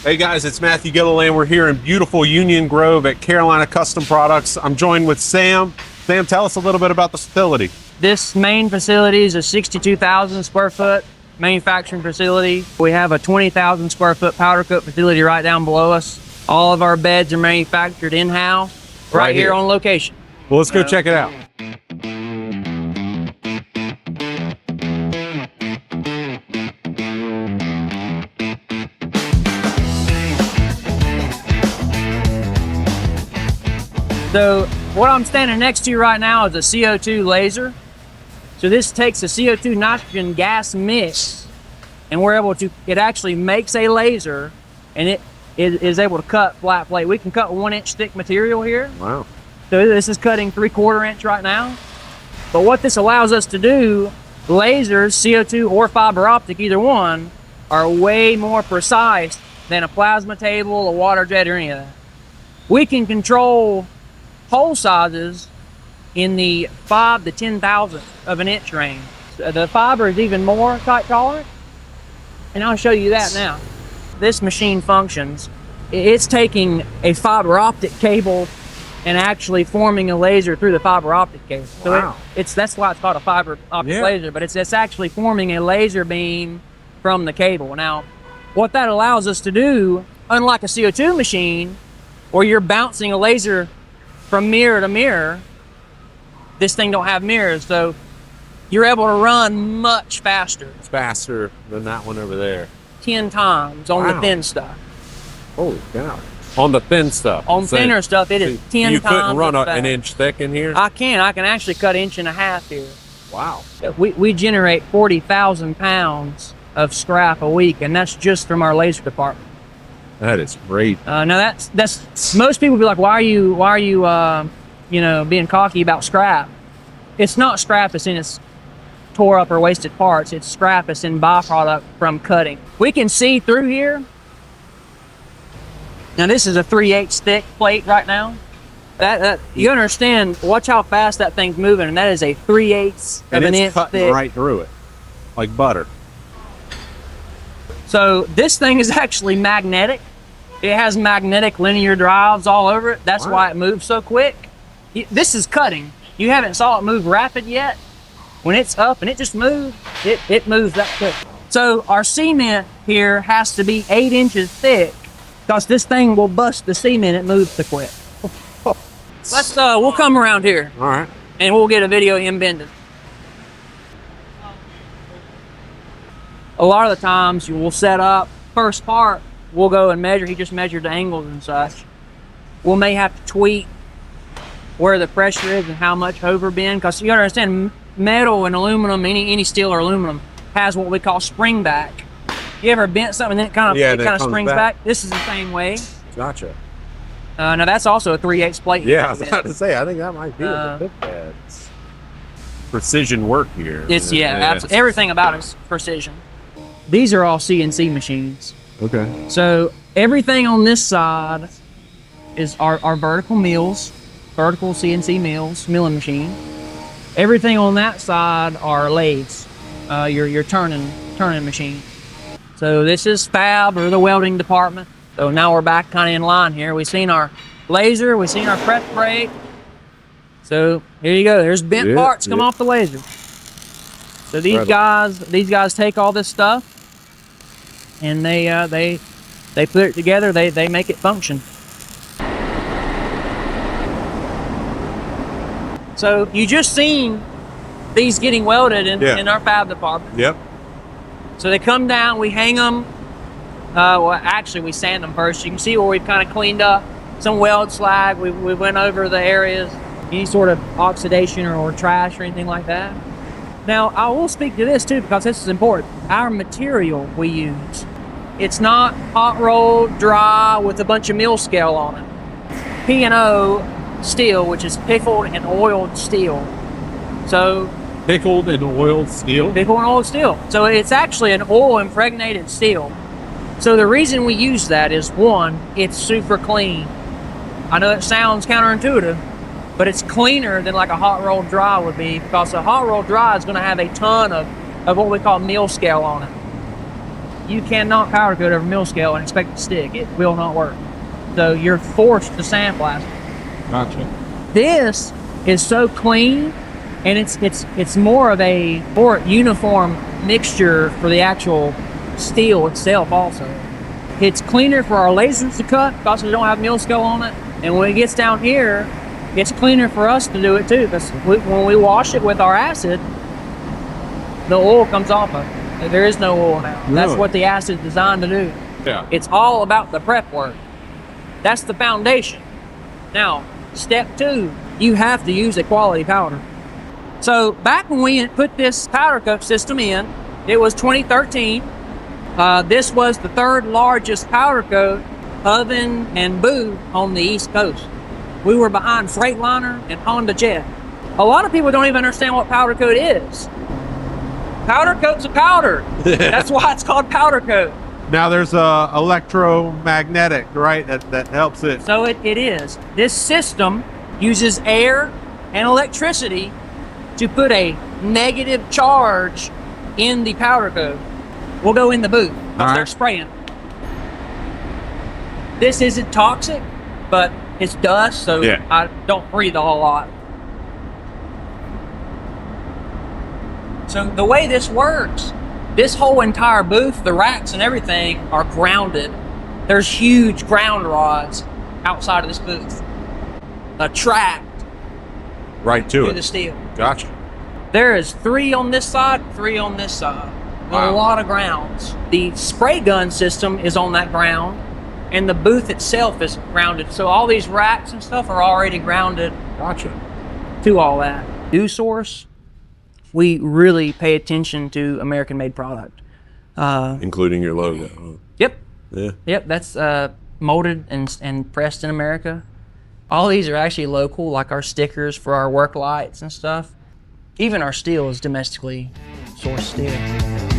Hey guys, it's Matthew Gilliland. We're here in beautiful Union Grove at Carolina Custom Products. I'm joined with Sam. Sam, tell us a little bit about the facility. This main facility is a 62,000 square foot manufacturing facility. We have a 20,000 square foot powder coat facility right down below us. All of our beds are manufactured in-house, right here on location. Well, let's go check it out. So what I'm standing next to right now is a CO2 laser. So this takes a CO2 nitrogen gas mix, and it actually makes a laser, and it is able to cut flat plate. We can cut 1-inch thick material here. Wow. So this is cutting 3/4 inch right now. But what this allows us to do, lasers, CO2 or fiber optic, either one, are way more precise than a plasma table, a water jet, or any of that. We can control hole sizes in the 5 to 10 thousandths of an inch range. The fiber is even more tight tolerant, and I'll show you that now. This machine functions. It's taking a fiber optic cable and actually forming a laser through the fiber optic cable. Wow. So that's why it's called a fiber optic laser, but it's actually forming a laser beam from the cable. Now, what that allows us to do, unlike a CO2 machine, where you're bouncing a laser from mirror to mirror, this thing don't have mirrors, so you're able to run much faster. It's faster than that one over there. 10 times on the thin stuff. Holy cow. On the thin stuff. On thinner stuff, it is 10 times. You couldn't run an inch thick in here? I can actually cut 1.5 inches here. Wow. We generate 40,000 pounds of scrap a week, and that's just from our laser department. That is great. Now that's most people be like, why are you being cocky about scrap? It's not scrap that's in its tore up or wasted parts. It's scrap that's in byproduct from cutting. We can see through here. Now this is a 3/8 thick plate right now. That you understand, watch how fast that thing's moving, and that is a 3/8 of an inch cutting thick. right through it, like butter. So this thing is actually magnetic. It has magnetic linear drives all over it. That's why it moves so quick. This is cutting. You haven't saw it move rapid yet. When it's up and it just moves, it moves that quick. So our cement here has to be 8 inches thick, because this thing will bust the cement. It moves so quick. We'll come around here. All right. And we'll get a video of him bending. A lot of the times you will set up first part, we'll go and measure. He just measured the angles and such. We may have to tweak where the pressure is and how much overbend, because you gotta understand, metal and aluminum, any steel or aluminum, has what we call spring back. You ever bent something and then it kind of springs back? This is the same way. Gotcha. Now that's also a 3/8 plate. Yeah, I was about to say, I think that might be the flatbeds. Precision work here. It's absolutely, everything about it's precision. These are all CNC machines. Okay. So everything on this side is our vertical mills, vertical CNC mills, milling machine. Everything on that side are lathes, your turning machine. So this is fab, or the welding department. So now we're back kind of in line here. We've seen our laser, we've seen our press brake. So here you go. There's bent parts come off the laser. So these guys take all this stuff, and they put it together. They make it function. So you just seen these getting welded in our fab department. Yep. So they come down, we hang them. Well, actually we sand them first. You can see where we've kind of cleaned up some weld slag. We went over the areas, any sort of oxidation or trash or anything like that. Now I will speak to this too, because this is important. Our material we use, it's not hot rolled dry with a bunch of mill scale on it. P&O steel, which is pickled and oiled steel. So Pickled and oiled steel? Pickled and oiled steel. So it's actually an oil impregnated steel. So the reason we use that is, one, it's super clean. I know it sounds counterintuitive, but it's cleaner than like a hot rolled dry would be, because a hot rolled dry is going to have a ton of what we call mill scale on it. you cannot powder coat over mill scale and expect it to stick. It will not work. So you're forced to sandblast it. Gotcha. This is so clean, and it's more of a more uniform mixture for the actual steel itself also. It's cleaner for our lasers to cut because we don't have mill scale on it. And when it gets down here, it's cleaner for us to do it too, because when we wash it with our acid, the oil comes off of it. There is no oil now. Really? That's what the acid's designed to do. Yeah. It's all about the prep work. That's the foundation. Now, step 2, you have to use a quality powder. So back when we put this powder coat system in, it was 2013. This was the 3rd largest powder coat oven and booth on the East Coast. We were behind Freightliner and Honda Jet. A lot of people don't even understand what powder coat is. Powder coat's a powder. That's why it's called powder coat. Now there's a electromagnetic, right? That helps it. So it is. This system uses air and electricity to put a negative charge in the powder coat. We'll go in the booth. All right. They're spraying. This isn't toxic, but it's dust, so Yeah. I don't breathe a whole lot. So the way this works, this whole entire booth, the racks and everything are grounded. There's huge ground rods outside of this booth. Attract Right to to it. the steel. Gotcha. There is 3 on this side, 3 on this side. Wow. A lot of grounds. The spray gun system is on that ground, and the booth itself is grounded. So all these racks and stuff are already grounded Gotcha. to all that. Dew source, we really pay attention to American-made product. Including your logo. Yep, Yeah. yep, that's molded and pressed in America. All these are actually local, like our stickers for our work lights and stuff. Even our steel is domestically sourced steel.